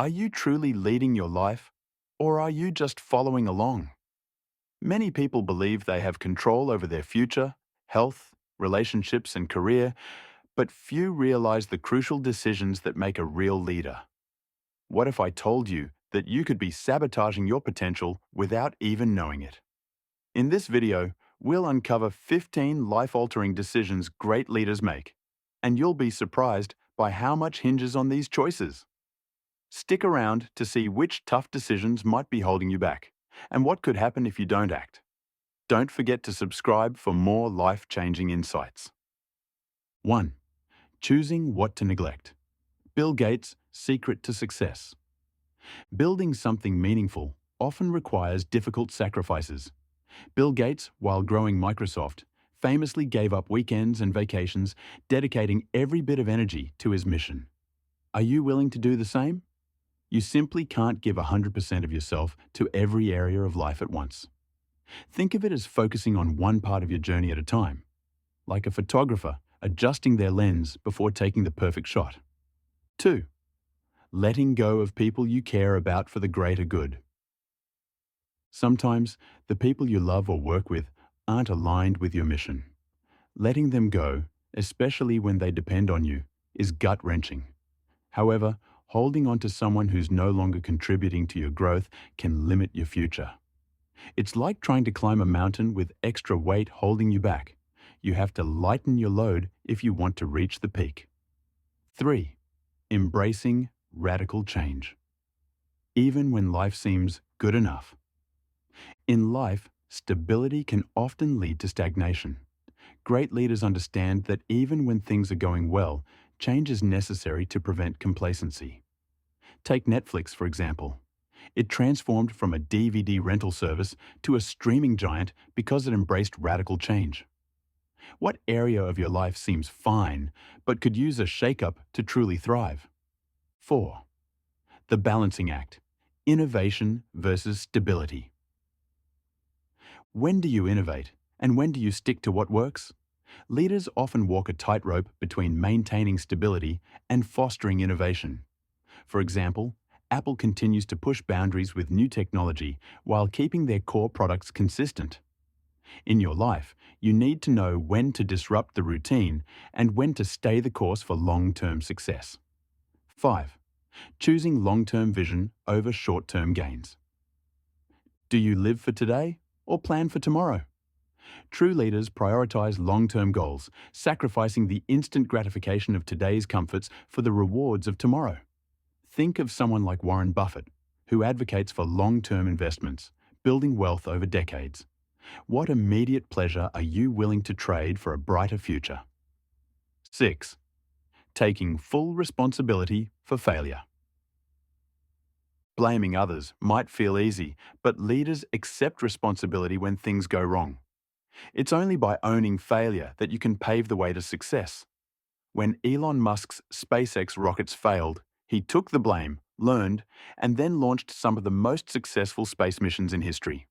Are you truly leading your life, or are you just following along? Many people believe they have control over their future, health, relationships, and career, but few realize the crucial decisions that make a real leader. What if I told you that you could be sabotaging your potential without even knowing it? In this video, we'll uncover 15 life-altering decisions great leaders make, and you'll be surprised by how much hinges on these choices. Stick around to see which tough decisions might be holding you back, and what could happen if you don't act. Don't forget to subscribe for more life-changing insights. 1. Choosing what to neglect. Bill Gates' secret to success. Building something meaningful often requires difficult sacrifices. Bill Gates, while growing Microsoft, famously gave up weekends and vacations, dedicating every bit of energy to his mission. Are you willing to do the same? You simply can't give 100% of yourself to every area of life at once. Think of it as focusing on one part of your journey at a time, like a photographer adjusting their lens before taking the perfect shot. 2. Letting go of people you care about for the greater good. Sometimes, the people you love or work with aren't aligned with your mission. Letting them go, especially when they depend on you, is gut-wrenching. However, holding on to someone who's no longer contributing to your growth can limit your future. It's like trying to climb a mountain with extra weight holding you back. You have to lighten your load if you want to reach the peak. 3. Embracing radical change. Even when life seems good enough. In life, stability can often lead to stagnation. Great leaders understand that even when things are going well, change is necessary to prevent complacency. Take Netflix, for example. It transformed from a DVD rental service to a streaming giant because it embraced radical change. What area of your life seems fine, but could use a shake-up to truly thrive? 4. The balancing act. Innovation versus stability. When do you innovate, and when do you stick to what works? Leaders often walk a tightrope between maintaining stability and fostering innovation. For example, Apple continues to push boundaries with new technology while keeping their core products consistent. In your life, you need to know when to disrupt the routine and when to stay the course for long-term success. 5. Choosing long-term vision over short-term gains. Do you live for today or plan for tomorrow? True leaders prioritize long-term goals, sacrificing the instant gratification of today's comforts for the rewards of tomorrow. Think of someone like Warren Buffett, who advocates for long-term investments, building wealth over decades. What immediate pleasure are you willing to trade for a brighter future? 6. Taking full responsibility for failure. Blaming others might feel easy, but leaders accept responsibility when things go wrong. It's only by owning failure that you can pave the way to success. When Elon Musk's SpaceX rockets failed, he took the blame, learned, and then launched some of the most successful space missions in history.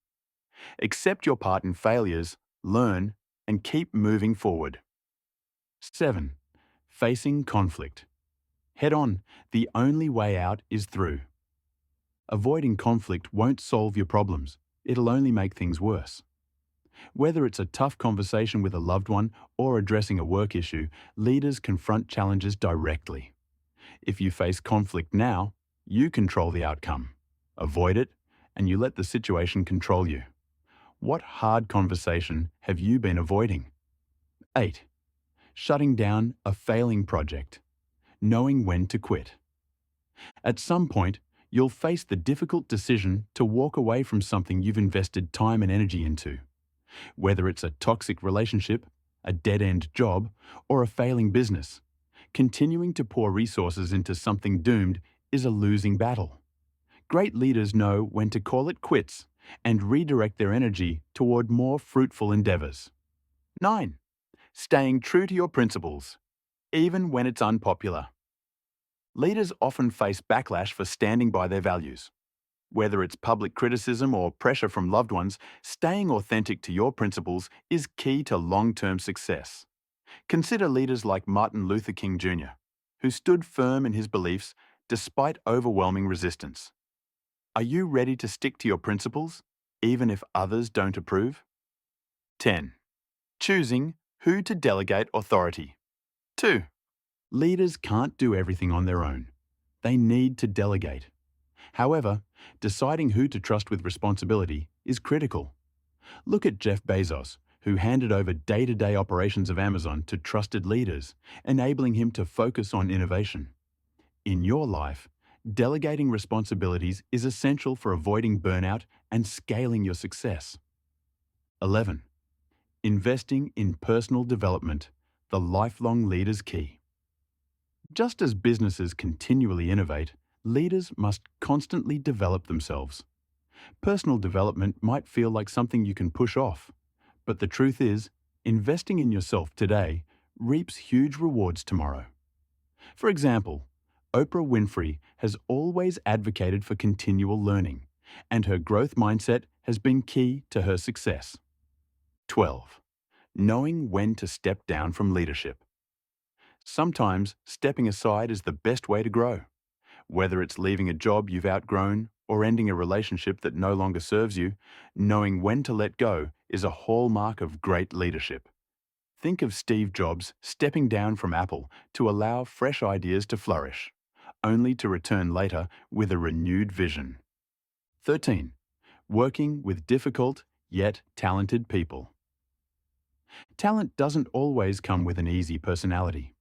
Accept your part in failures, learn, and keep moving forward. 7. Facing conflict. Head on, the only way out is through. Avoiding conflict won't solve your problems. It'll only make things worse. Whether it's a tough conversation with a loved one or addressing a work issue, leaders confront challenges directly. If you face conflict now, you control the outcome. Avoid it, and you let the situation control you. What hard conversation have you been avoiding? 8. Shutting down a failing project. Knowing when to quit. At some point, you'll face the difficult decision to walk away from something you've invested time and energy into. Whether it's a toxic relationship, a dead-end job, or a failing business, continuing to pour resources into something doomed is a losing battle. Great leaders know when to call it quits and redirect their energy toward more fruitful endeavors. 9. Staying true to your principles, even when it's unpopular. Leaders often face backlash for standing by their values. Whether it's public criticism or pressure from loved ones, staying authentic to your principles is key to long-term success. Consider leaders like Martin Luther King Jr., who stood firm in his beliefs despite overwhelming resistance. Are you ready to stick to your principles, even if others don't approve? 10. Choosing who to delegate authority. 2. Leaders can't do everything on their own. They need to delegate. However, deciding who to trust with responsibility is critical. Look at Jeff Bezos, who handed over day-to-day operations of Amazon to trusted leaders, enabling him to focus on innovation. In your life, delegating responsibilities is essential for avoiding burnout and scaling your success. 11. Investing in personal development, the lifelong leader's key. Just as businesses continually innovate, leaders must constantly develop themselves. Personal development might feel like something you can push off, but the truth is, investing in yourself today reaps huge rewards tomorrow. For example, Oprah Winfrey has always advocated for continual learning, and her growth mindset has been key to her success. 12. Knowing when to step down from leadership. Sometimes stepping aside is the best way to grow. Whether it's leaving a job you've outgrown or ending a relationship that no longer serves you, knowing when to let go is a hallmark of great leadership. Think of Steve Jobs stepping down from Apple to allow fresh ideas to flourish, only to return later with a renewed vision. 13. Working with difficult yet talented people. Talent doesn't always come with an easy personality.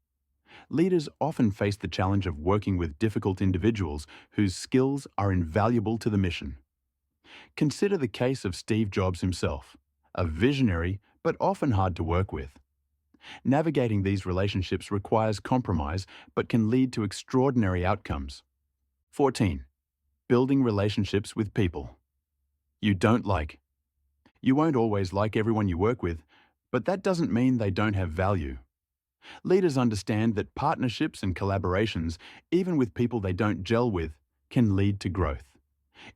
Leaders often face the challenge of working with difficult individuals whose skills are invaluable to the mission. Consider the case of Steve Jobs himself, a visionary but often hard to work with. Navigating these relationships requires compromise but can lead to extraordinary outcomes. 14. Building relationships with people you don't like. You won't always like everyone you work with, but that doesn't mean they don't have value. Leaders understand that partnerships and collaborations, even with people they don't gel with, can lead to growth.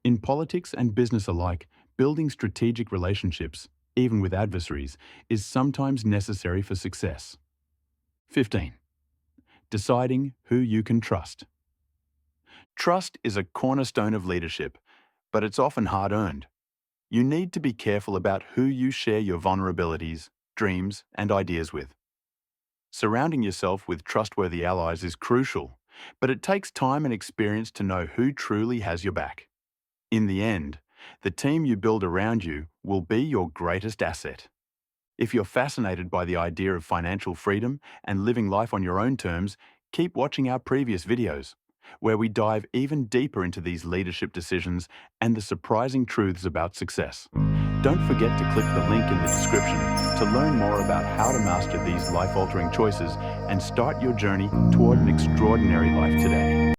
In politics and business alike, building strategic relationships, even with adversaries, is sometimes necessary for success. 15. Deciding who you can trust. Trust is a cornerstone of leadership, but it's often hard-earned. You need to be careful about who you share your vulnerabilities, dreams, and ideas with. Surrounding yourself with trustworthy allies is crucial, but it takes time and experience to know who truly has your back. In the end, the team you build around you will be your greatest asset. If you're fascinated by the idea of financial freedom and living life on your own terms, keep watching our previous videos, where we dive even deeper into these leadership decisions and the surprising truths about success. Don't forget to click the link in the description to learn more about how to master these life-altering choices and start your journey toward an extraordinary life today.